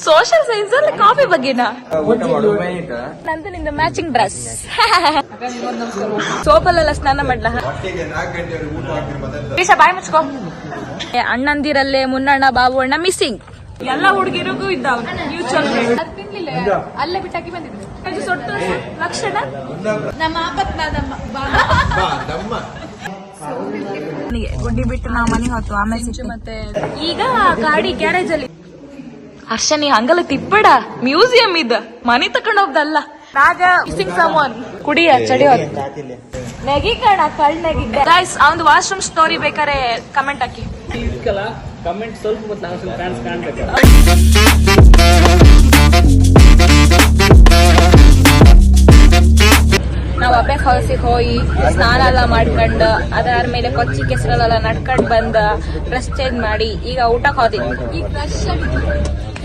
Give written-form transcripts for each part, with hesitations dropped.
Social science ಅಲ್ಲಿ coffee ಬಗ್ಗೆನಾ ನಂದು ನಿಂದ ಮ್ಯಾಚಿಂಗ್ ಡ್ರೆಸ್ ಸೋಪಲ್ಲೆಲ್ಲ ಸ್ನಾನ ಮಾಡ್ಲಾ ಬಾಯ್ ಮುಚ್ಕೋ ಅಣ್ಣಂದಿರಲ್ಲೇ ಮುನ್ನಣ್ಣ ಬಾಬು ಅಣ್ಣ ಮಿಸ್ಸಿಂಗ್ ಎಲ್ಲ ಹುಡುಗಿರಿಗೂ ಇದ್ದಾವ ಅಲ್ಲೇ ಬಿಟ್ಟಾಕಿ ಬಂದಿದ್ರು ಲಕ್ಷಣ ನಮ್ಮ ಗುಡ್ಡಿ ಬಿಟ್ಟು ನಾವು ಮನೆಗೆ ಹೊತ್ತು ಆಮೇಲೆ ಸಿಟ್ಟು ಮತ್ತೆ ಈಗ ಗಾಡಿ ಗ್ಯಾರೇಜ್ ಅಲ್ಲಿ ಹರ್ಷ ನೀ ಹಂಗಲ್ಲ ತಿಪ್ಪಡ ಮ್ಯೂಸಿಯಂ ಇದ್ದ ಮನೆ ತಕೊಂಡ್ ಹೋಗ್ದಲ್ಲ ರಾಜ ಮಿಸ್ಸಿಂಗ್ ಸಮೋನ್ ಕುಡಿಯ ಚಡಿ ನೆಗಿ ಕಣ ಕಳ್ ನೆಗಿದ್ದೆ ಗೈಸ್ ಅವನ್ ವಾಶ್ರೂಮ್ ಸ್ಟೋರಿ ಬೇಕಾರೆ ಕಮೆಂಟ್ ಹಾಕಿ ಕಮೆಂಟ್ ಸ್ವಲ್ಪ ಕಾಣ್ಬೇಕು ನಾವ್ ಅಬ್ಬೆ ಹೌಸಿಗೆ ಹೋಗಿ ಸ್ನಾನ ಎಲ್ಲ ಮಾಡ್ಕೊಂಡ್ ಅದಾದ್ಮೇಲೆ ಕೊಚ್ಚಿ ಕೆಸರಲ್ಲೆಲ್ಲ ನಡ್ಕೊಂಡ್ ಬಂದ ಡ್ರೆಸ್ ಚೇಂಜ್ ಮಾಡಿ ಈಗ ಊಟಕ್ಕೆ ಹೋದಿದ್ವಿ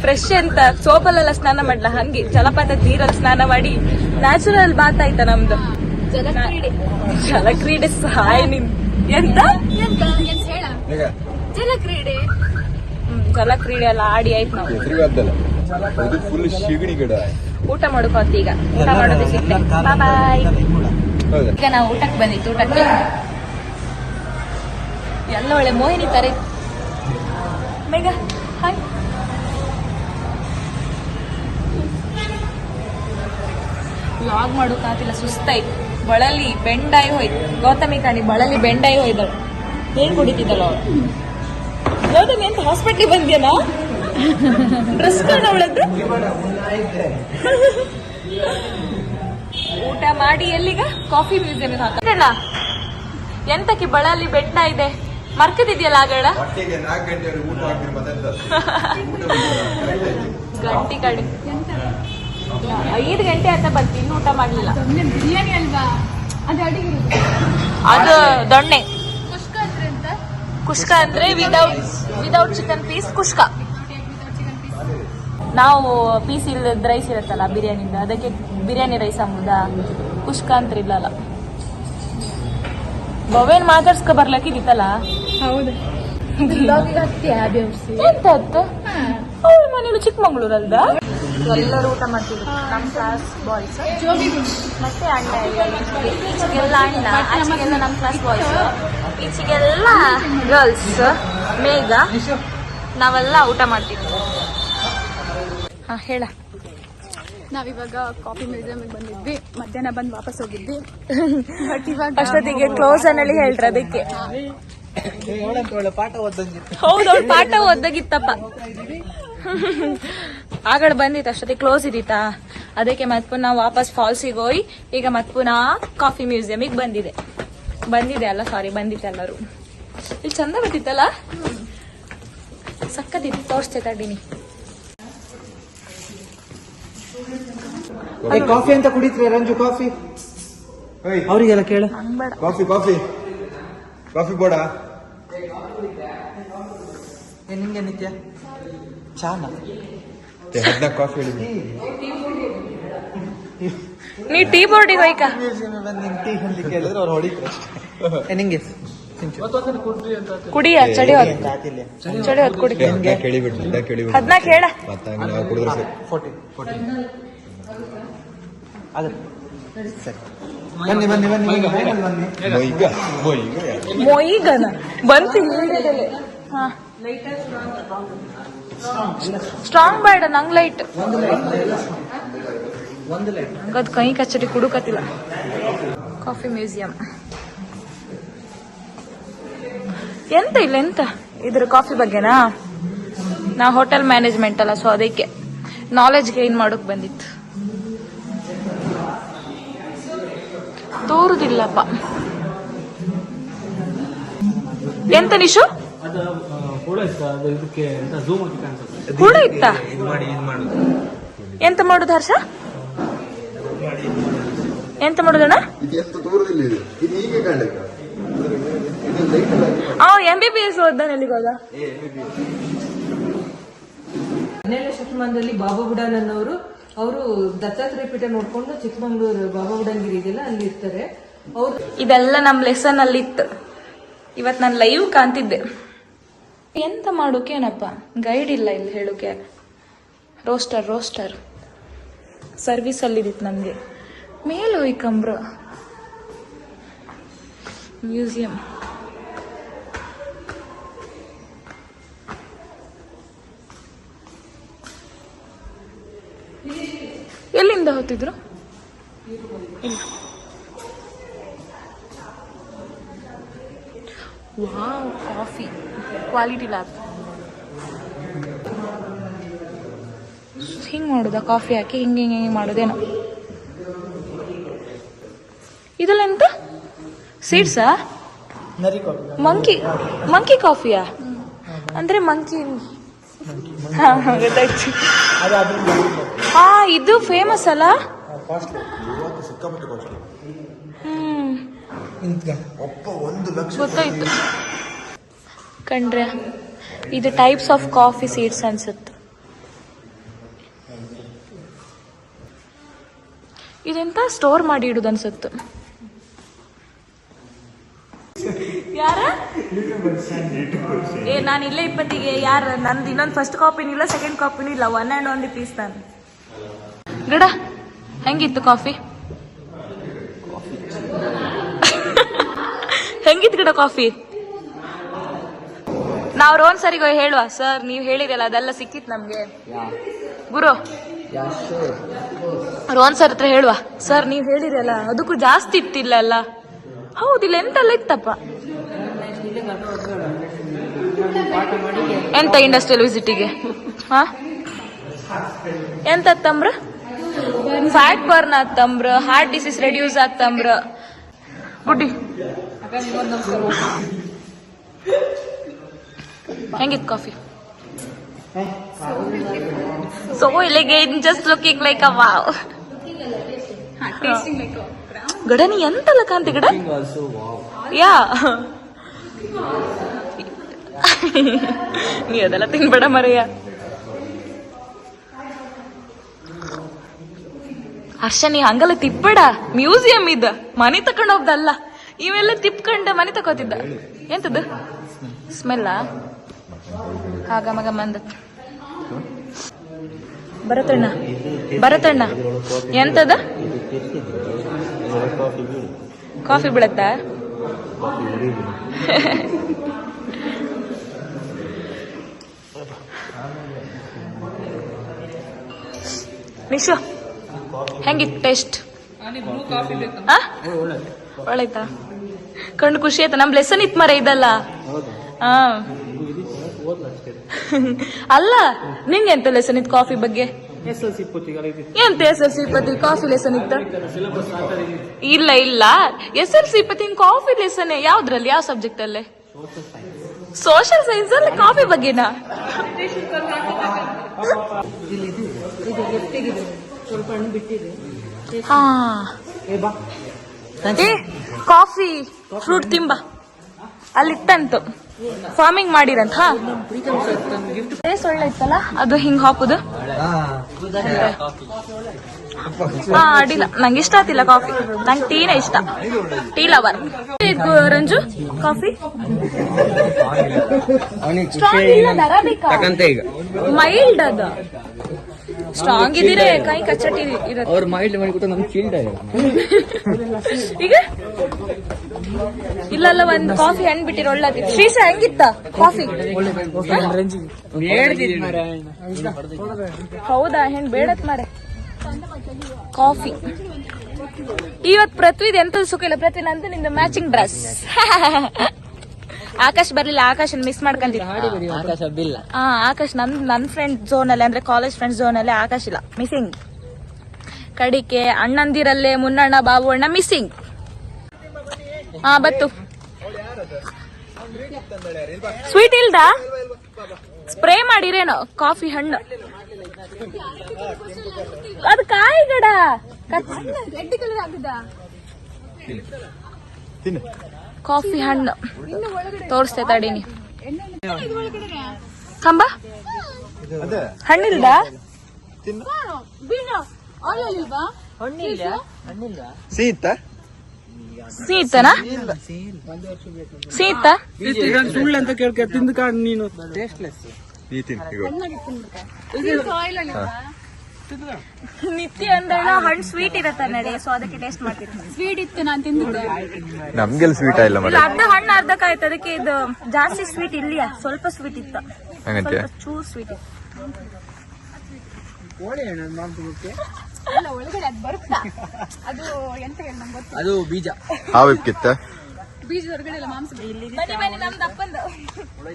ಫ್ರೆಶ್ ಅಂತ ಸೋಪಲ್ಲೆಲ್ಲ ಸ್ನಾನ ಮಾಡ್ಲ ಹಂಗೆ ಜಲಪಾತ ನೀರಲ್ಲಿ ಸ್ನಾನ ಮಾಡಿ ನ್ಯಾಚುರಲ್ ಬಾತ್ ಆಯ್ತ ನಮ್ದು ಜಲಕ್ರೀಡೆ ಸಹಾಯ ನಿನ್ ಎಂತ ಜಲಕ್ರೀಡೆ ಜಲಕ್ರೀಡೆ ಎಲ್ಲ ಆಡಿ ಆಯ್ತು ನಾವು ಊಟ ಮಾಡೋಕೋತಿ ಈಗ ಊಟ ಮಾಡೋದು ಸಿಗ್ತೆ ಬಾಯ್ ಈಗ ನಾವು ಊಟಕ್ಕೆ ಬಂದಿತ್ತು ಊಟಕ್ಕೆ ಎಲ್ಲ ಒಳ್ಳೆ ಮೋಹಿನಿ ತಾರೆ ಮೇಘ ಹಾಯ್ ವ್ಲಾಗ್ ಮಾಡೋಕಾತಿಲ್ಲ ಸುಸ್ತಾಯ್ತು ಬಳಲಿ ಬೆಂಡಾಯಿ ಹೋಯ್ತು ಗೌತಮಿ ಕಾಣಿ ಬಳಲಿ ಬೆಂಡಾಯಿ ಹೋಯ್ದಳು ಏನ್ ಕುಡಿತಿದ್ದಳು ಅವಳು ಗೌತಮಿ ಅಂತ ಹಾಸ್ಪಿಟ್ಲಿಗೆ ಬಂದ್ಯನಾ ಡ್ರೆಸ್ ಕಾಣ ಅವಳದ್ದು ಊಟ ಮಾಡಿ ಎಲ್ಲಿಗ ಕಾಫಿ ಮ್ಯೂಸಿಯಂ ಹಾಕಲ್ಲ ಎಂತಕ್ಕೆ ಬಳಲಿ ಬೆಟ್ಟ ಇದೆ ಮರ್ಕದಿದ್ಯಲ್ಲ ಆಗಳ ಗಂಟಿ ಕಡೆ 5 ಗಂಟೆ ಅಂತ ಬಂತು ಇನ್ನು ಊಟ ಮಾಡ್ಲಿಲ್ಲ ಬಿರಿಯಾನಿ ಅಲ್ವಾ ಅದು ದೊಣ್ಣೆ ಕುಷ್ಕ ಅಂದ್ರೆ ವಿದೌಟ್ ಚಿಕನ್ ಪೀಸ್ ಕುಷ್ಕ ನಾವು ಪೀಸ್ ಇಲ್ಲದ ರೈಸ್ ಇರುತ್ತಲ್ಲ ಬಿರಿಯಾನಿಂದ ಅದಕ್ಕೆ ಬಿರಿಯಾನಿ ರೈಸ್ ಅಂಬುದಾ ಕುಷ್ಕ ಅಂತ ಇಲ್ಲಲ್ಲ ಬವೇನ್ ಮಾತಾಡ್ಸ್ಕೊ ಬರ್ಲಕ್ಕಿದಿತ್ತಲ್ಲ ಹೌದು ಎಂತದ್ದು ಅವ್ರ ಮನೇಲಿ ಚಿಕ್ಕಮಂಗ್ಳೂರಲ್ದ ಎಲ್ಲರೂ ಊಟ ಮಾಡ್ತಿದ್ರು ನಮ್ ಕ್ಲಾಸ್ ಬಾಯ್ಸ್ ಮತ್ತೆ ಅಣ್ಣ ಈಚೆಗೆಲ್ಲ ಅಣ್ಣ ಆಚೆಗೆಲ್ಲ ನಮ್ ಕ್ಲಾಸ್ ಬಾಯ್ಸ್ ಈಚೆಗೆಲ್ಲ ಗರ್ಲ್ಸ್ ಮೇಘ ನಾವೆಲ್ಲ ಊಟ ಮಾಡ್ತಿದ್ವಿ ಹಾ ಹೇಳ ನಾವಿವಾಗ ಕಾಫಿ ಮ್ಯೂಸಿಯಂ ಬಂದಿದ್ವಿ ಮಧ್ಯಾಹ್ನ ಬಂದು ವಾಪಸ್ ಹೋಗಿದ್ವಿ ಅಷ್ಟೊತ್ತಿಗೆ ಕ್ಲೋಸ್ ಅನ್ನಲ್ಲಿ ಹೇಳ್ರಿ ಅದಕ್ಕೆ ಹೌದೌದು ಪಾಠ ಓದಾಗಿತ್ತಪ್ಪ ಆಗಳ ಬಂದಿತ್ತು ಅಷ್ಟೊತ್ತಿಗೆ ಕ್ಲೋಸ್ ಇದ್ದಿತ್ತಾ ಅದಕ್ಕೆ ಮತ್ ಪುನಃ ವಾಪಸ್ ಫಾಲ್ಸಿಗೆ ಹೋಗಿ ಈಗ ಮತ್ ಪುನಃ ಕಾಫಿ ಮ್ಯೂಸಿಯಮಿಗೆ ಬಂದಿದೆ ಅಲ್ಲ ಸಾರಿ ಬಂದಿತ್ತು ಎಲ್ಲರೂ ಇಲ್ಲಿ ಚಂದ ಬರ್ತಿತ್ತಲ್ಲ ಸಕ್ಕತ್ತಿತ್ತು ತೋರಿಸ್ತೇ ತಡ್ಡಿನಿ ಕಾಫಿ ಅಂತ ಕುಡಿತ್ರಿ ರಂಜು ಕಾಫಿ ಅವರಿಗೆಲ್ಲ ಕೇಳ ಕಾಫಿ ಕಾಫಿ ಕಾಫಿ ಬೋಡ ನಿಂಗೆ ನಿತ್ಯ ಚಾನ ಕಾಫಿ ನೀ ಟೀ ಬೋರ್ಡಿಗೆ ಹೋಯ್ಕ ಟೀ ಅಂತ ಕೇಳಿದ್ರೆ ಅವ್ರು ಹೊಡಿತಾರೆ ನಿಂಗೆ ಕುಡಿಯ ಚಡಿ ಹೊತ್ತು ಕುಡಿ 14 ಹೇಳ ಬನ್ನಿ ಬನ್ನಿ ಬನ್ನಿ ಮೊಯ್ಗನ ಬಂತು ಸ್ಟ್ರಾಂಗ್ ಬೇಡ ನಂಗ್ ಲೈಟ್ ಹಂಗದ್ ಕೈ ಕಚ್ಚಡಿ ಕುಡುಕತ್ತಿಲ್ಲ ಕಾಫಿ ಮ್ಯೂಸಿಯಂ ಎಂತ ಇಲ್ಲ ಎಂತ ಇದ್ರ ಕಾಫಿ ಬಗ್ಗೆನಾ ನಾ ಹೋಟೆಲ್ ಮ್ಯಾನೇಜ್ಮೆಂಟ್ ಅಲ್ಲ ಸೊ ಅದಕ್ಕೆ ನಾಲೆಜ್ ಗೈನ್ ಮಾಡೋಕ್ ಬಂದಿತ್ತು ತೋರುದಿಲ್ಲಪ್ಪ ಎಂತ ನಿಶು ಕೂಡ ಇತ್ತ ಎಂತ ಮಾಡುದು ಹರ್ಷ ಎಂತ ಮಾಡುದಣ್ಣ MBBS ಓದ್ದಾನೆ ಎಲ್ಲಿಗೋದ 17ನೇ ಶತಮಾನದಲ್ಲಿ ಬಾಬಾ ಬುಡಾನನ್ನವರು ಅವರು ದತ್ತಾತ್ರೇಯ ಪೀಠ ನೋಡ್ಕೊಂಡು ಚಿಕ್ಕಮಂಗ್ಳೂರು ಬಾಬಾ ಬುಡನ್ಗಿರಿ ಇದೆಲ್ಲ ಅಲ್ಲಿ ಇರ್ತಾರೆ. ಇದೆಲ್ಲ ನಮ್ ಲೆಸನ್ ಅಲ್ಲಿ ಇತ್ತು. ಇವತ್ ನಾನು ಲೈವ್ ಕಾಣ್ತಿದ್ದೆ. ಎಂತ ಮಾಡೋಕೇನಪ್ಪ, ಗೈಡ್ ಇಲ್ಲ ಇಲ್ಲಿ ಹೇಳೋಕೆ. ರೋಸ್ಟರ್ ಸರ್ವಿಸ್ ಅಲ್ಲಿದಿತ್ತು ನಮಗೆ. ಮೇಲೆ ಹೋಯ್ಕಂಬ್ರ ಮ್ಯೂಸಿಯಂ. ಎಲ್ಲಿಂದ ಹೋಗ್ತಿದ್ರು? ಇಲ್ಲ. Wow, coffee quality lab. ಹಿಂಗೆ ಮಾಡೋದ? ಕಾಫಿ ಹಾಕಿ ಹಿಂಗೆ ಮಾಡೋದೇನೋ. ಇದೆಲ್ಲ ಎಂತ ಸೀಡ್ಸಾ? ಮಂಕಿ ಕಾಫಿಯಾ? ಅಂದ್ರೆ ಮಂಕಿ. ಗೊತ್ತಾಯ್ತು. ಹಾ, ಇದು ಫೇಮಸ್ ಅಲ್ಲ? ಗೊತ್ತಾಯ್ತು ಕಂಡ್ರೆ. ಇದು ಟೈಪ್ಸ್ ಆಫ್ ಕಾಫಿ ಸೀಡ್ಸ್ ಅನ್ಸುತ್ತೆ. ಇದೆಂತ ಸ್ಟೋರ್ ಮಾಡಿ ಇಡುದು ಅನ್ಸುತ್ತೆ. ಯಾರ ನಾನು ಇಲ್ಲೇ 20ಗೆ ಯಾರ ನಂದು ಇನ್ನೊಂದು ಫಸ್ಟ್ ಕಾಪಿನೂ ಇಲ್ಲ, ಸೆಕೆಂಡ್ ಕಾಪಿನೂ ಇಲ್ಲ, 1 and only ಪೀಸ್ ನಾನು. ಗಿಡ ಹೆಂಗಿತ್ತು ಕಾಫಿ? ಹೆಂಗಿತ್ತು ಗಿಡ ಕಾಫಿ? ನಾವು ರೋನ್ ಸರಿಗೆ ಹೇಳುವ, ಸರ್ ನೀವು ಹೇಳಿರಲ್ಲ ಅದೆಲ್ಲ ಸಿಕ್ಕಿತ್ತು ನಮ್ಗೆ. ಗುರು ರೋನ್ ಸರ್ ಹತ್ರ ಹೇಳುವ, ಸರ್ ನೀವು ಹೇಳಿರಲ್ಲ ಅದಕ್ಕೂ ಜಾಸ್ತಿ ಇತ್ತಿಲ್ಲ ಅಲ್ಲ? ಹೌದಿಲ್ಲ, ಎಂತೆಲ್ಲ ಇತ್ತಪ್ಪ. ಎಂತ ಇಂಡಸ್ಟ್ರಿಯಲ್ ವಿಸಿಟಿಗೆ? ಹಾ, ಎಂತ ತಂಬ್ರ? ಫ್ಯಾಟ್ ಬರ್ನ್ ಆಗ್ತಂಬ್ರ, ಹಾರ್ಟ್ ಡಿಸೀಸ್ ರೆಡ್ಯೂಸ್ ಆಗ್ತಂಬ್ರ. ಗುಡ್ಡಿ ಹೆಂಗಿತ್ತು coffee? So elegant, just looking like a wow. Tasting like a ಗಡ ನೀ ಎಂತಲ್ಲ ಕಾಂತಿ ಗಡ? ಯಾ ನೀ ಅದೆಲ್ಲ ತಿನ್ಬೇಡ ಮರೆಯ. ಹರ್ಷ ನೀ ಹಂಗಲ್ಲ ತಿಪ್ಪಬೇಡ, ಮ್ಯೂಸಿಯಂ ಇದ್ದ ಮನೆ ತಕೊಂಡ್ ಹೋಗ್ದಲ್ಲ. ಇವೆಲ್ಲ ತಿಪ್ಕೊಂಡ ಮನೆ ತಕೋತಿದ್ದ. ಎಂತದ್ದು ಸ್ಮೆಲ್ಲ? ಹಾಗ ಮಗ ಮಂದ ಭರತಣ್ಣ ಎಂತದ? ಕಾಫಿ ಬೀಳತ್ತಾ? ನಿಶು ಹೆಂಗಿತ್ತು ಟೇಸ್ಟ್? ಒಳ್ಳೆಯ್ತಾ? ಕಣ್ಣು ಖುಷಿ ಆಯ್ತಾ? ನಮ್ ಲೆಸನ್ ಇತ್ ಮರ ಇದಲ್ಲ. ಹಾ ಅಲ್ಲ, ನಿಂಗೆ ಎಂತ ಲೆಸನ್ ಇತ್ತು ಕಾಫಿ ಬಗ್ಗೆ? ಎಂತ SLC 20 ಕಾಫಿ ಲೆಸನ್ ಇತ್ತ? ಇಲ್ಲ SLC 20 ಕಾಫಿ ಲೆಸನ್ ಯಾವ್ದ್ರಲ್ಲಿ? ಯಾವ ಸಬ್ಜೆಕ್ಟ್ ಅಲ್ಲೇ? ಸೋಷಿಯಲ್ ಸೈನ್ಸ್ ಅಲ್ಲಿ ಕಾಫಿ ಬಗ್ಗೆನಾ? ಹಾ, ಕಾಫಿ ಫ್ರೂಟ್ ತಿಂಬ ಅಲ್ಲಿತ್ತಂತು, ಫಾರ್ಮಿಂಗ್ ಮಾಡಿರಂತ. ಟೇಸ್ಟ್ ಒಳ್ಳೆ ಇತ್ತಲ್ಲ ಅದು, ಹಿಂಗ್ ಹಾಕುದು. ಹಾ, ಅಡ್ಡಿಲ್ಲ, ನಂಗೆ ಇಷ್ಟ ಆತಿಲ್ಲ ಕಾಫಿ, ನಂಗೆ ಟೀನೇ ಇಷ್ಟ, tea lover. Ranju coffee strong ಇಲ್ಲ, ದರ ಬೇಕಾ? ಮೈಲ್ಡ್ ಅದ, ಸ್ಟ್ರಾಂಗ್ ಇದೀರೆ ಕೈ ಕಚ್ಚಟಿ ಅವ್ರು ಮೈಲ್ಡ್ ಮಾಡಿಕೊಟ್ಟು ನಮ್ಗೆ ಫೀಲ್ಡ್ ಈಗ ಇಲ್ಲಲ್ಲ, ಒಂದ್ ಕಾಫಿ ಹಣ್ಣು ಬಿಟ್ಟಿರ ಒಳ್ಳೇದಿ. ಶ್ರೀಸ ಹೆಂಗಿತ್ತ ಕಾಫಿ? ಹೌದಾ, ಹೆಣ್ ಬೇಡತ್ ಮಾರೆ ಕಾಫಿ. ಇವತ್ ಪೃಥ್ವಿದ್ ಎಂತ ಸುಖ ಇಲ್ಲ. ಪೃಥ್ವಿ ನಂದು ನಿಂದು ಮ್ಯಾಚಿಂಗ್ ಡ್ರೆಸ್. ಆಕಾಶ್ ಬರ್ಲಿಲ್ಲ, ಆಕಾಶ್ ಮಿಸ್ ಮಾಡ್ಕೊಂಡಿದ್ದ. ಆಕಾಶ್ ನನ್ ಫ್ರೆಂಡ್ ಝೋನ್ ಅಲ್ಲಿ, ಅಂದ್ರೆ ಕಾಲೇಜ್ ಫ್ರೆಂಡ್ ಝೋನ್ ಅಲ್ಲಿ ಆಕಾಶ್ ಇಲ್ಲ, ಮಿಸ್ಸಿಂಗ್. ಕಡಿಕೆ ಅಣ್ಣಂದಿರಲ್ಲೇ ಮುನ್ನಣ್ಣ ಬಾಬು ಅಣ್ಣ ಮಿಸ್ಸಿಂಗ್. ಹಾ ಬತ್ತು. ಸ್ವೀಟ್ ಇಲ್ದ? ಸ್ಪ್ರೇ ಮಾಡಿರೇನೋ ಕಾಫಿ ಹಣ್ಣು. ಅದು ಕಾಯಿ ಗಡ ರೆಡ್ ಕಲರ್ ಆಗಿದ ಕಾಫಿ ಹಣ್ಣು ತೋರಿಸ್ತೇ ತಡೀನಿ. ಕಂಬ ಹಣ್ಣಿಲ್ದ? ಹಣ್ಣಿಲ್ವಾ? ಸಿಹಿತ್ತ? ಸೀತನ ಸೀತ ಸುಳ್ಳು ಅಂತ ಕೇಳ್ಕ ತಿಂದು ಕಾಣ್ ನೀನು ನಿತ್ಯ ಅಂದ್ರೆ ಹಣ್ಣು ಸ್ವೀಟ್ ಇರತ್ತ ನಡಿ, ಸೊ ಅದಕ್ಕೆ ಟೇಸ್ಟ್ ಮಾಡ್ತೀನಿ. ಸ್ವೀಟ್ ಇತ್ತು ನಾನು ತಿಂದಿದ್ದೆ. ನಮ್ಗೆಲ್ಲ ಸ್ವೀಟ್ ಇಲ್ಲ ಇಲ್ಲ, ಅರ್ಧ ಹಣ್ಣು ಅರ್ಧಕ್ಕಾಯ್ತು, ಅದಕ್ಕೆ ಇದು ಜಾಸ್ತಿ ಸ್ವೀಟ್ ಇಲ್ಲಿಯ, ಸ್ವಲ್ಪ ಸ್ವೀಟ್ ಇತ್ತ, ಚೂರ್ ಸ್ವೀಟ್ ಇತ್ತು. ಅಲ್ಲ, ಒಳಗಡೆ ಅದು ಬರುತ್ತಾ, ಅದು ಎಂತ ಹೇಳಿ ನಂಗೆ ಗೊತ್ತಿಲ್ಲ. ಅದು ಬೀಜ ಹಾವಿಕ್ಕಿತ್ತ ಬೀಜ ಹೊರಗಡೆ ಎಲ್ಲ ಮಾಂಸ. ಬನ್ನಿ ಬನ್ನಿ, ನಮ್ದು ಅಪ್ಪಂದು.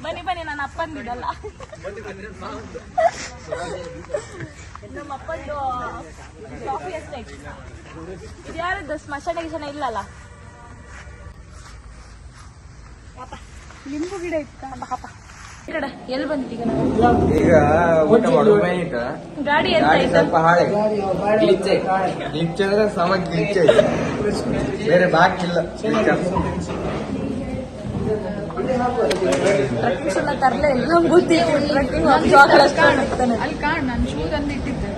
ಬನ್ನಿ ಬನ್ನಿ, ನನ್ನ ಅಪ್ಪಂದಿದಲ್ಲ, ನಮ್ಮ ಅಪ್ಪಂದು ಕಾಫಿ ಎಸ್ಟೇಟ್. ಇದು ಯಾರದ್ದು ಸ್ಮಶಾನ ಗಿಶಾನ ಇಲ್ಲಲ್ಲ. ಲಿಂಬು ಗಿಡ ಇತ್ತ. ಎಲ್ಲಿ ಬಂತೀಗ ಈಗ ಊಟ ಮಾಡುವ ಗಾಡಿ ಎಂತ ಆಯ್ತು? ಸ್ವಲ್ಪ ಹಾಳೆ ಗ್ಲಿಚ್ ಅಂದ್ರೆ ಸಮ ಗ್ಲಿಚ್ ಐತೆ, ಬೇರೆ ಬಾಕಿ ಇಲ್ಲ. ಟ್ರಕ್ಕಿಂಗ್ಸ್ ಎಲ್ಲ ತರಲೇ ಇಲ್ಲ, ನಮ್ಗೆ ಗೊತ್ತಿತ್ತು ಟ್ರಕ್ಕಿಂಗ್ ಅಲ್ಲಿ ಕಾಣ್, ನಾನು ಶೂ ತಂದು ಇಟ್ಟಿದ್ದೆ.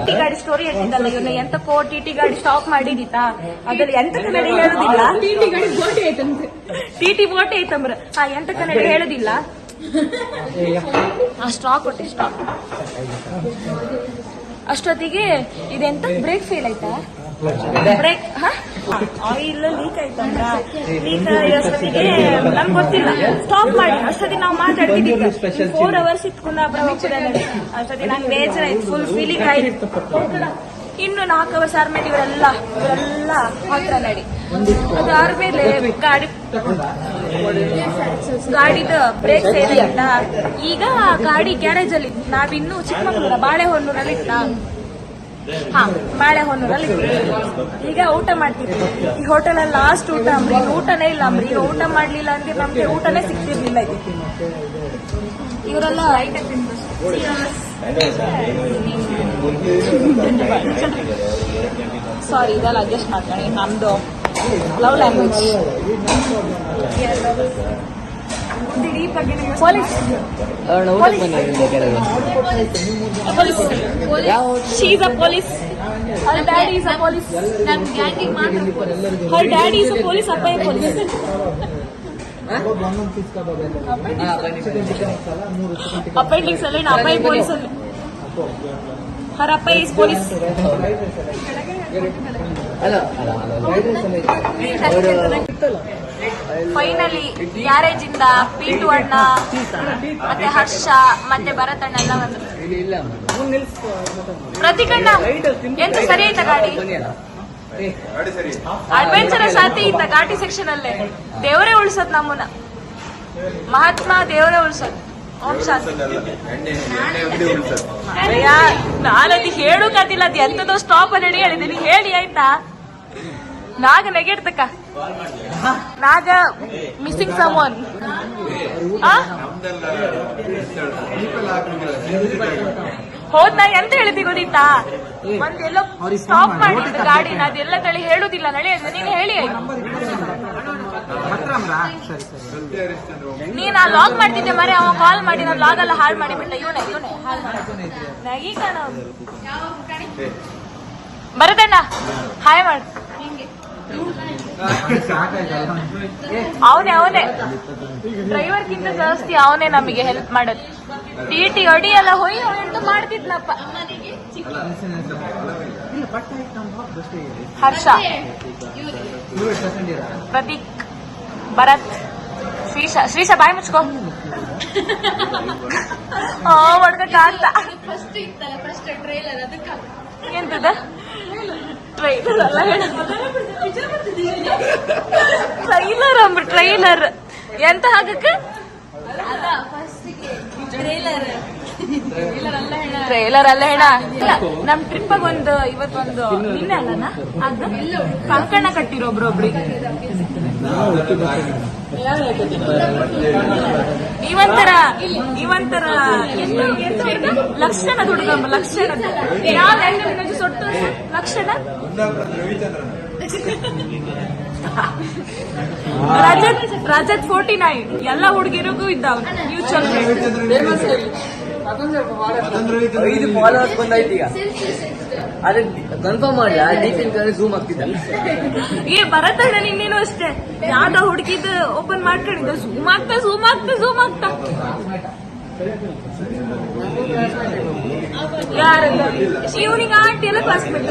ಟಿ ಗಾಡಿ ಸ್ಟೋರಿ ಹೇಳ್ತಿದ್ದಲ್ಲ ಇವನು, ಎಂತಕ್ಕೋ ಟಿ ಗಾಡಿ ಸ್ಟಾಪ್ ಮಾಡಿದಿತ್ತಾ, ಅದ್ರಲ್ಲಿ ಎಂತ ಕನ್ನಡ ಹೇಳುದಿಲ್ಲ. ಟಿ ಗಾಡಿ ಬೋಟಿ ಐತಂತೆ. ಟಿ ಬೋಟೆ ಐತಂಬ್ರ, ಎಂತ ಕನ್ನಡ ಹೇಳುದಿಲ್ಲ. ಸ್ಟಾಕ್ ಕೊಟ್ಟೆ ಸ್ಟಾಕ್. ಅಷ್ಟೊತ್ತಿಗೆ ಇದೆಂತ ಬ್ರೇಕ್ ಫೇಲ್ ಆಯ್ತಾ, ಬ್ರೇಕ್ ಆಯಿಲ್ ಲೀಕ್ ಆಯ್ತಂದ್ರ, ಲೀಕ್ ಅಷ್ಟೊತ್ತಿಗೆ ನಮ್ಗೆ ಗೊತ್ತಿಲ್ಲ, ಸ್ಟಾಪ್ ಮಾಡಿ. ಅಷ್ಟೊತ್ತಿಗೆ ನಾವು ಮಾತಾಡ್ತಿದ್ದಿದ್ದು 4 hours ಇತ್ತು ಕುಂದಾಪುರ ಹೋಗ್ತದೆ ನೋಡಿ. ಅಷ್ಟೊತ್ತಿಗೆ ನಂಗೆ ಬೇಜಾರ ಆಯ್ತು, ಫುಲ್ ಫೀಲಿಂಗ್ ಆಯ್ತು. ಇನ್ನು 4 hours ಆದ್ಮೇಲೆ ಇವರೆಲ್ಲ ಹತ್ರ ನಡಿ. ಅದಾದ್ಮೇಲೆ ಗಾಡಿದ ಬ್ರೇಕ್ ಫೇಲ್ ಆಯ್ತ. ಈಗ ಗಾಡಿ ಗ್ಯಾರೇಜ್ ಅಲ್ಲಿ, ನಾವಿನ್ನು ಚಿಕ್ಕಮಗಳೂರ ಬಾಳೆಹೊನ್ನೂರಲ್ಲಿ ಇತ್ತ. ಬಾಳೆಹೊನ್ನೂರಲ್ಲಿ ಈಗ ಊಟ ಮಾಡ್ತಿದ್ವಿ. ಈ ಹೋಟೆಲ್ ಅಲ್ಲಿ ಲಾಸ್ಟ್ ಊಟ ಅಂಬ್ರಿ, ಈಗ ಊಟನೇ ಇಲ್ಲ ಅಂಬ್ರಿ. ಈಗ ಊಟ ಮಾಡ್ಲಿಲ್ಲ ಅಂದ್ರೆ ನಮ್ಗೆ ಊಟನೇ ಸಿಕ್ತಿರ್ಲಿಲ್ಲ. ಇವರೆಲ್ಲ ಸಾರಿ, ಇದೆಲ್ಲ ಅಡ್ಜಸ್ಟ್ ಮಾಡ್ಕೊಳ್ಳಿ, ನಮ್ದು love language. Police she is a police. Har daddy is a police. ನನ್ನ ಗ್ಯಾಂಗಿಗೆ ಮಾತ್ರ ಹರ್ daddy is a police, Appayya police. Appendix ಅಲ್ಲಿ ಅಪ್ಪಯ್ಯ ಪೊಲೀಸ್ ಅಲ್ಲಿ, ಹರ್ ಅಪ್ಪಯ್ಯ ಇಸ್ ಪೊಲೀಸ್. ಫೈನಲಿ ಗ್ಯಾರೇಜ್ ಇಂದ ಪೀಟು ಅಣ್ಣ ಮತ್ತೆ ಹರ್ಷ ಮತ್ತೆ ಭರತ್ ಅಣ್ಣ ಎಲ್ಲ ಬಂದ್ರು. ಪ್ರತೀಕಣ್ಣ ಎಂತ ಸರಿ ಆಯ್ತಾ ಗಾಡಿ? ಅಡ್ವೆಂಚರಸ್ ಆತಿ ಇತ್ತ ಘಾಟಿ ಸೆಕ್ಷನ್ ಅಲ್ಲೇ. ದೇವರೇ ಉಳ್ಸದ್ ನಮ್ಮನ್ನ, ಮಹಾತ್ಮ ದೇವರೇ ಉಳ್ಸದ್. ಓಂ ಶಾಂತಿ. ನಾನದು ಹೇಳೋಕಾದಿಲ್ಲ, ಅದು ಎಂತದೋ ಸ್ಟಾಪ್ ಅಲ್ಲಿ ಹೇಳಿದ್ದೀನಿ, ಹೇಳಿ ಆಯ್ತಾ? ನಾಗ ನೆಗೆಡ್ತಕ್ಕ, ನಾಗ ಮಿಸ್ಸಿಂಗ್ ಸಮೋನ್. ಹೋದ್ ನಾ ಎಂತ ಹೇಳಿದಿ ಗೊತ್ತಿತ್ತಾ? ಒಂದೆಲ್ಲೋ ಸ್ಟಾಪ್ ಮಾಡಿದ್ದು ಗಾಡಿನ, ಅದೆಲ್ಲ ತಳಿ ಹೇಳುದಿಲ್ಲ ನಳಿ. ನೀನು ಹೇಳಿ ಆಯ್ತು, ನೀನ್ ಆ ಲಾಗ್ ಮಾಡ್ತಿದ್ದೆ ಮರೆ. ಅವ ಕಾಲ್ ಮಾಡಿ ನಾನು ಲಾಗ್ ಎಲ್ಲ ಹಾಳು ಮಾಡಿಬಿಟ್ಟ. ಇವನೇ ಹಾಳು ಮಾಡಿ ಕಾಣ. ಬರದಣ್ಣ ಹಾಯ್ ಮಾಡು. ಅವನೇ ಡ್ರೈವರ್ಗಿಂತ ಜಾಸ್ತಿ ಅವನೇ ನಮಗೆ ಹೆಲ್ಪ್ ಮಾಡೋದು. ಟಿ ಅಡಿ ಎಲ್ಲ ಹೋಯ್ ಎಂತ ಮಾಡ್ತಿದ್ನಪ್ಪ. ಹರ್ಷ, ಪ್ರತೀಕ್, ಭರತ್, ಶ್ರೀಶ ಬಾಯ್ ಮುಚ್ಕೋ. ಹೊಡ್ಕಕ್ ಆಗ್ತಾ ಎಂತದ ಟ್ರೈಲರ್ ಅಲ್ಲ ಹೇಳ, ಟ್ರೈಲರ್ ಅಂಬ್ರ ಟ್ರೈಲರ್ ಎಂತ ಹಾಕಕ್ಕ? ಟ್ರೈಲರ್ ಅಲ್ಲ ಹೇಳ. ನಮ್ ಟ್ರಿಪ್ಪಾಗ ಇವತ್ತೊಂದು ನಿನ್ನೆ ಅಲ್ಲನ ಅದು ಕಂಕಣ ಕಟ್ಟಿರೋ ಒಬ್ರೊಬ್ರಿಗೆ. ಇವಂತರ ಲಕ್ಷಣ ಹುಡುಗಂಬ, ಲಕ್ಷಣ ಯಾವ ಸೊಟ್ಟು ಲಕ್ಷಣ ರಜತ್ 49 ಎಲ್ಲ ಹುಡುಗಿರಿಗೂ ಇದ್ದಾವ ನೀವು ಚಲೋ 5 ಫಾಲೋವರ್ಸ್ ಬಂದಾಯ್ತು ಈಗ. ಅದೇ ಕನ್ಫರ್ಮ್ ಮಾಡಲ ಡೀಪ್ ಝೂಮ್ ಆಗ್ತಿದ್ದ. ಏ ಭರತಣ್ಣ ನಿನ್ನೇನು ಅಷ್ಟೇ ಯಾವ್ದೋ ಹುಡುಗಿದ ಓಪನ್ ಮಾಡ್ಕೊಂಡಿದ್ದ ಝೂಮ್ ಆಗ್ತಾ ಯಾರ ಇವನಿಗೆ ಆಂಟಿ ಎಲ್ಲ ಕ್ಲಾಸ್ಮೇಟ್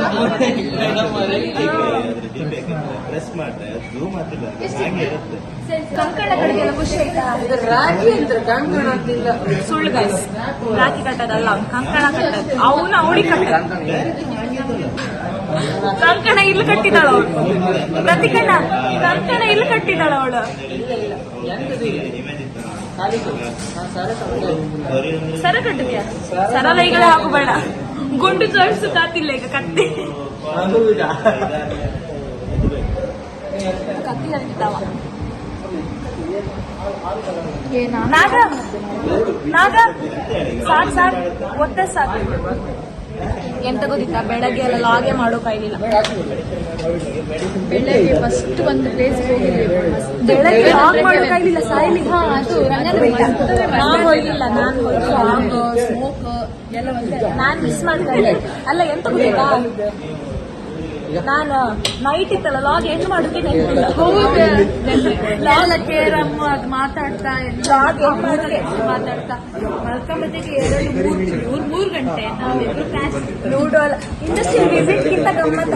ಕಂಕಣ ಕಡೆಗೆಲ್ಲ ಖುಷಿ ಆಯ್ತಾ? ರಾಖಿ ಅಂತ ಕಂಕಣ ಅಂತಿಲ್ಲ. ಸುಳ್ಳು ಗೈಸ್, ರಾಖಿ ಕಟ್ಟದಲ್ಲ ಅವ್ನು ಕಂಕಣ ಕಟ್ಟದ್. ಅವನು ಅವಳಿಗೆ ಕಟ್ಟದ ಕಂಕಣ ಇಲ್ಲಿ ಕಟ್ಟಿದಾಳ ಅವಳು. ಪ್ರತಿಕಣ್ಣ ಕಂಕಣ ಇಲ್ಲಿ ಕಟ್ಟಿದಾಳ ಅವಳು. ಸರ ಕಟ್ಟಿದ್ಯಾ? ಸರ ಲೈಗಳೇ ಹಾಕಬೇಡ, ಗುಂಡು ಜೋಡಿಸು ಕಾತಿಲ್ಲ ಈಗ ಕತ್ತಿ ಕತ್ತಿ ಹರಿತಾವ. ನಾಗ ನಾಗ ಸಾಕ್ ಒತ್ತೆ ಸಾಕು. ಎಂತ ಗೊತ್ತಿತ್ತ, ಬೆಳಗ್ಗೆ ಎಲ್ಲ ಲಾಗೆ ಮಾಡೋಕಾಗಿಲ್ಲ. ಬೆಳಗ್ಗೆ ಫಸ್ಟ್ ಒಂದು ಪ್ಲೇಸ್ ಹೋಗಿದ್ವಿ. ಬೆಳಗ್ಗೆ ಲಾಗ್ ಮಾಡೋಕಾಗಿಲ್ಲ ಸಾಯಿಲಿ. ಅದು ರಂಗನ ನಾನು ಹೋಗಿಲ್ಲ, ಸ್ಮೋಕ್ ಎಲ್ಲ ನಾನ್ ಮಿಸ್ ಮಾಡ್ಕೊಂಡೆ. ಅಲ್ಲ ಎಂತ ಗೊತ್ತಿಲ್ಲ, ನಾನು ನೈಟ್ ಇತ್ತಲ್ಲ ಲಾಗ್ ಎಂಡ್ ಮಾಡೋಕೆ ನೆನಪಿಲ್ಲ. ಎಲ್ಲ ಕೇರಮ್ ಅದು ಮಾತಾಡ್ತಾ ಲಾಗ್ ಎಂಡ್ ಮಾಡೋಕೆ ಮಾತಾಡ್ತಾ ಮಲ್ಕೊಂಬತ್ತಿಗೆ 2-3 ಗಂಟೆ ನಾವಿಬ್ರು ಕ್ಲಾಸ್ ಲೂಡೋ ಅಲ್ಲ. ಇಂಡಸ್ಟ್ರಿಯಲ್ ವಿಸಿಟ್ ಗಿಂತ ಗಮ್ಮತ್ತ.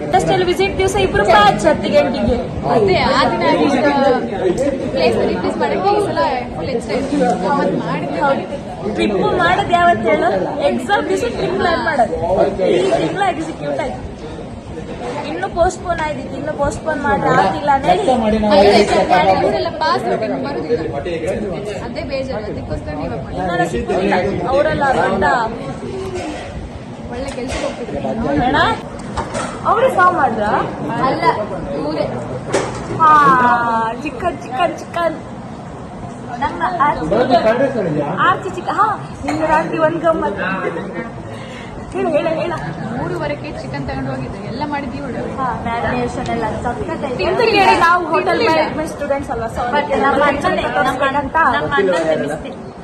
ಇಂಡಸ್ಟ್ರಿಯಲ್ ವಿಸಿಟ್ ದಿವಸ ಇಬ್ರು 10 ಗಂಟೆಗೆ ಅದೇ ಆ ದಿನ ಪ್ಲೇಸ್ ರಿಪ್ಲೇಸ್ ಮಾಡಕ್ಕೆ ಈ ಸಲ ಫುಲ್ ಎಕ್ಸೈಟ್ ಅವತ್ತು ಮಾಡಿದ್ವಿ. ಟ್ರಿಪ್ ಮಾಡೋದು ಯಾವತ್ತು ಹೇಳು? ಎಕ್ಸಾಮ್ ದಿವಸ ಟ್ರಿಪ್ ಪ್ಲಾನ್ ಮಾಡೋದು. ಈ ತಿಂಗಳ ಎಕ್ಸಿಕ್ಯೂಟ್ ಆಯ್ತು. ಇನ್ನು ಪೋಸ್ಟ್ಪೋನ್ ಆಯ್ತಿತ್ತು, ಇನ್ನು ಪೋಸ್ಟ್ಪೋನ್ ಮಾಡಿ ಆಗ್ತಿಲ್ಲ ಇವರೆಲ್ಲ ಪಾಸ್ ಬರುದಿಲ್ಲ, ಅದೇ ಬೇಜಾರು. ಅದಕ್ಕೋಸ್ಕರ ಇನ್ನೆಲ್ಲ ಸಿಕ್ಕಿಲ್ಲ. ಅವರೆಲ್ಲ ದೊಡ್ಡ ಒಳ್ಳೆ ಕೆಲ್ಸಕ್ಕೆ ಹೋಗ್ತಿದ್ರು. ಬೇಡ ಅವ್ರೇ ಸಾವ್ ಮಾಡ್ರ ಅಲ್ಲ ಇವರೇ ಹಾ ಚಿಕನ್ ನನ್ನ ಆರ್ಚಿ ಚಿಕನ್. ಹಾ ನಿನ್ನ ರಾತ್ರಿ ಒಂದ್ ಗಮ್ಮತ್ ಹೇಳ 3:15 ಚಿಕನ್ ತಗೊಂಡು ಹೋಗಿದ್ದೆ. ಎಲ್ಲ ಮಾಡಿದ್ವಿ ಇವಳು. ಮ್ಯಾರಿನೇಷನ್ ಎಲ್ಲ ಸಕ್ಕತ್ತಾಗಿ. ನಾವು ಹೋಟೆಲ್ ಮ್ಯಾನೇಜ್ಮೆಂಟ್ ಸ್ಟೂಡೆಂಟ್ಸ್ ಅಲ್ವಾ, ಸೊ ನಮ್ಮ ಅಣ್ಣ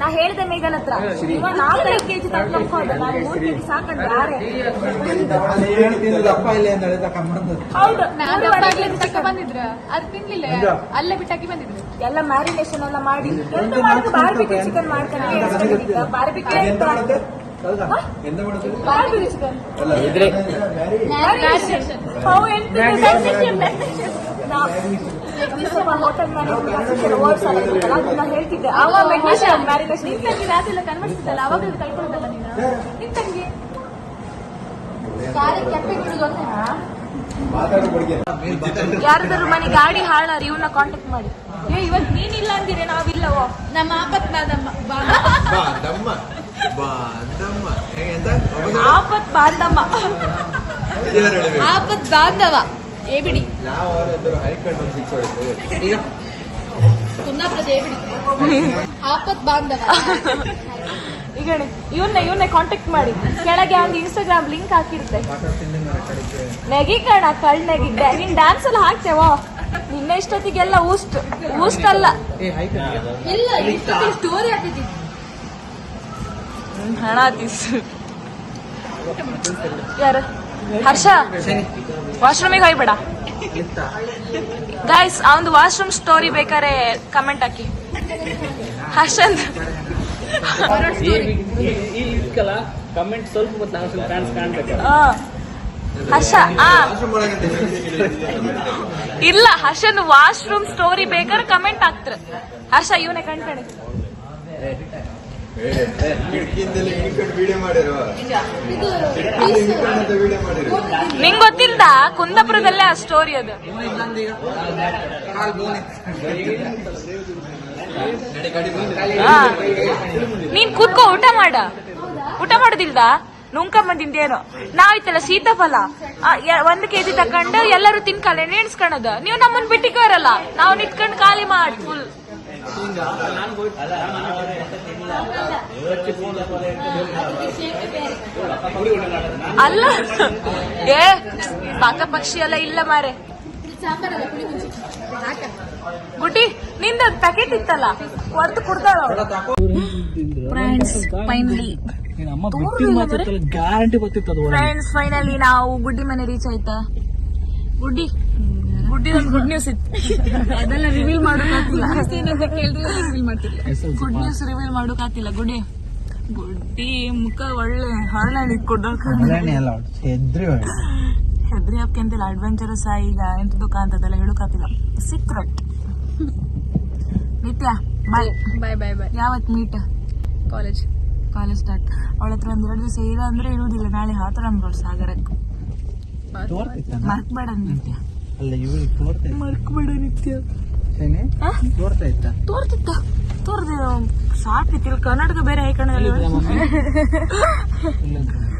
ನಾ ಹೇಳ್ದೆ ಮೇಘನ್ ಹತ್ರ, ಇವಾಗ 4-5 kg ತಗೊಂಡ್ಕೋದು, ನಾನು 3 kg ಸಾಕಂತ ಯಾರೇ. ಹೌದು, ಚಿಕ್ಕ ಬಂದಿದ್ರ ಅದು ತಿನ್ಲಿಲ್ಲ, ಅಲ್ಲೇ ಬಿಟ್ಟಾಕಿ ಬಂದಿದ್ರು. ಎಲ್ಲ ಮ್ಯಾರಿನೇಷನ್ ಎಲ್ಲ ಮಾಡಿ ಎಂತ ಮಾಡುದು, ಬಾರ್ಬಿಕ್ಯೂ ಚಿಕನ್ ಮಾಡ್ಕೊಂಡು barbecue barbecue chicken hotel management ಹೇಳ್ತಿದ್ದೆ. ಅವಾಗ ಮ್ಯಾರಿನೇಷನ್ ಅದೆಲ್ಲ ಕನ್ವರ್ಸಿದ್ದಲ್ಲ, ಅವಾಗ ಕಳ್ಕೊಳ್ಳೋದಲ್ಲ ನೀನು. ನಿನ್ ತಂಗಿ ಯಾರದಾರು ಮನೆ ಗಾಡಿ ಹಾಳಾರ ಇವನ್ನ ಕಾಂಟ್ಯಾಕ್ಟ್ ಮಾಡಿ. ಇವತ್ತು ನೀನಿಲ್ಲ ಅಂದಿರೆ ನಾವಿಲ್ಲವೋ. ನಮ್ಮ ಆಪತ್ ಬಾದಮ್ಮ ಆಪತ್ ಬಾಂಧಮ್ಮ ಆಪತ್ ಬಾಂಧವ ಏ ಬಿಡಿ ಕುಂದಾಪುರದ ಏ ಬಿಡಿ ಆಪತ್ ಬಾಂಧವ. ಈಗ ಇವನ್ನೇ ಕಾಂಟ್ಯಾಕ್ಟ್ ಮಾಡಿ. ಕೆಳಗೆ ಅವ್ನಿಗೆ ಇನ್ಸ್ಟಾಗ್ರಾಮ್ ಲಿಂಕ್ ಹಾಕಿರುತ್ತೆ. ನೆಗಿ ಕಣ ಕಳ್ ನೆಗಿದ್ದೆ. ನೀನ್ ಡ್ಯಾನ್ಸ್ ಎಲ್ಲ ಹಾಕ್ತೇವೋ? ನಿನ್ನೆ ಇಷ್ಟೊತ್ತಿಗೆಲ್ಲ ಊಸ್ಟ್ ಅಲ್ಲ, ಇಲ್ಲ ಸ್ಟೋರಿ ಹಾಕಿದ್ವಿ. ಹಣ ಯಾರು? ಹರ್ಷ ವಾಶ್ರೂಮಿಗೆ ಹೋಗ್ಬೇಡ ಗೈಸ್. ಅವನು ವಾಶ್ರೂಮ್ ಸ್ಟೋರಿ ಬೇಕಾರೆ ಕಮೆಂಟ್ ಹಾಕಿ. ಹರ್ಷಂದ್ ಕಮೆಂಟ್ ಸ್ವಲ್ಪ ಹರ್ಷ ಇಲ್ಲ, ಹರ್ಷನ್ ವಾಶ್ರೂಮ್ ಸ್ಟೋರಿ ಬೇಕಾದ್ರೆ ಕಮೆಂಟ್ ಹಾಕ್ತಾರ. ಹರ್ಷ ಇವನೇ ಕಣ್ಕಣಿ ನಿಂಗ್ ಗೊತ್ತಿಲ್ದ? ಕುಂದಾಪುರದಲ್ಲೇ ಆ ಸ್ಟೋರಿ ಅದು. ನೀನ್ ಕೂತ್ಕೋ, ಊಟ ಮಾಡೋದಿಲ್ದ? ನುಂಕಂಬಂದಿಂದೇನೋ ನಾವಿತ್ತಲ್ಲ ಸೀತಾಫಲ 1 kg ತಕೊಂಡು ಎಲ್ಲರೂ ತಿನ್ಕಲ್ಲ ನೆನ್ಸ್ಕೊಳದ. ನೀವು ನಮ್ಮನ್ ಬಿಟ್ಟಿಗೆ ಬರಲ್ಲ, ನಾವು ನಿತ್ಕೊಂಡು ಖಾಲಿ ಮಾಡಿ ಫುಲ್. ಅಲ್ಲ ಏ ಪಾಕ ಪಕ್ಷಿ ಎಲ್ಲ ಇಲ್ಲ ಮಾರೆ. ಸಾಂಬಾರಲ್ಲ ಪುಳಿ ಮುಂಚಿ ಹಾಕ ಗುಡ್ಡಿ ನಿಂದ ಪ್ಯಾಕೆಟ್ ಇತ್ತಲ್ಲ ಹೊರತು ಕುಡ್ದಾಳ ಫ್ರೆಂಡ್ಸ್ ಫೈನಲಿ ಗ್ಯಾರಂಟಿ ಬರ್ತಿತ್ತು ಅದು ಫ್ರೆಂಡ್ಸ್ ಫೈನಲಿ ನಾವು ಗುಡ್ಡಿ ಮನೆ ರೀಚ್ ಆಯ್ತಾ ಗುಡ್ಡಿ ಒಂದು ಗುಡ್ ನ್ಯೂಸ್ ಇತ್ತು ಅದೆಲ್ಲ ರಿವೀಲ್ ಮಾಡೋಕಾತಿಲ್ಲ ಗುಡ್ ನ್ಯೂಸ್ ರಿವೀಲ್ ಮಾಡೋಕಾತಿಲ್ಲ ಗುಡ್ಡಿ ಮುಖ ಒಳ್ಳೆ ಹೊರಳೆ ಹೆದ್ರಿ ಹಪ್ಕೆಂತಿಲ್ಲ ಅಡ್ವೆಂಚರಸ್ ಈಗ ಎಂತದ್ದು ಕಾಂತದಲ್ಲ ಹೇಳೋಕಾತಿಲ್ಲ ಸೀಕ್ರೆಟ್ ನಿತ್ಯ ಬಾಯ್ ಬಾಯ್ ಬಾಯ್ ಬಾಯ್ ಯಾವತ್ ಮೀಟ್ ಕಾಲೇಜ್ ಸ್ಟಾರ್ಟ್ ಅವಳ ಹತ್ರ ಒಂದೆರಡು ದಿವಸ ಇಲ್ಲ ಅಂದ್ರೆ ಇರುವುದಿಲ್ಲ ನಾಳೆ ಹಾತರ ಅನ್ಬೋದು ಸಾಗರಕ್ಕೆ ಮರ್ಕ್ಬೇಡ ನಿತ್ಯ ಅಲ್ಲ ಇವ್ರಿಗೆ ಮರ್ಕ್ಬೇಡ ನಿತ್ಯ ತೋರ್ತಾ ತೋರ್ದೆ ಸಾಕಿತ್ತಿಲ್ಲ ಕರ್ನಾಟಕ ಬೇರೆ ಹೈಕಣದಲ್ಲಿ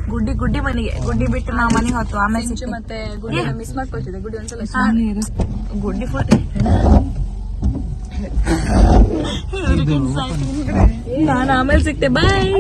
ಗುಡ್ಡಿ ಮನೆಗೆ ಗುಡ್ಡಿ ಬಿಟ್ಟು ನಾವು ಮನೆಗೆ ಹೊತ್ತು ಆಮೇಲೆ ಮತ್ತೆ ಗುಡಿ ಮಿಸ್ ಮಾಡ್ಕೊಳ್ತಿದ್ದೆ ಗುಡಿ ಒಂದ್ಸಲ ಗುಡ್ಡಿ ಫುಲ್ ನಾನು ಆಮೇಲೆ ಸಿಗ್ತೆ ಬಾಯ್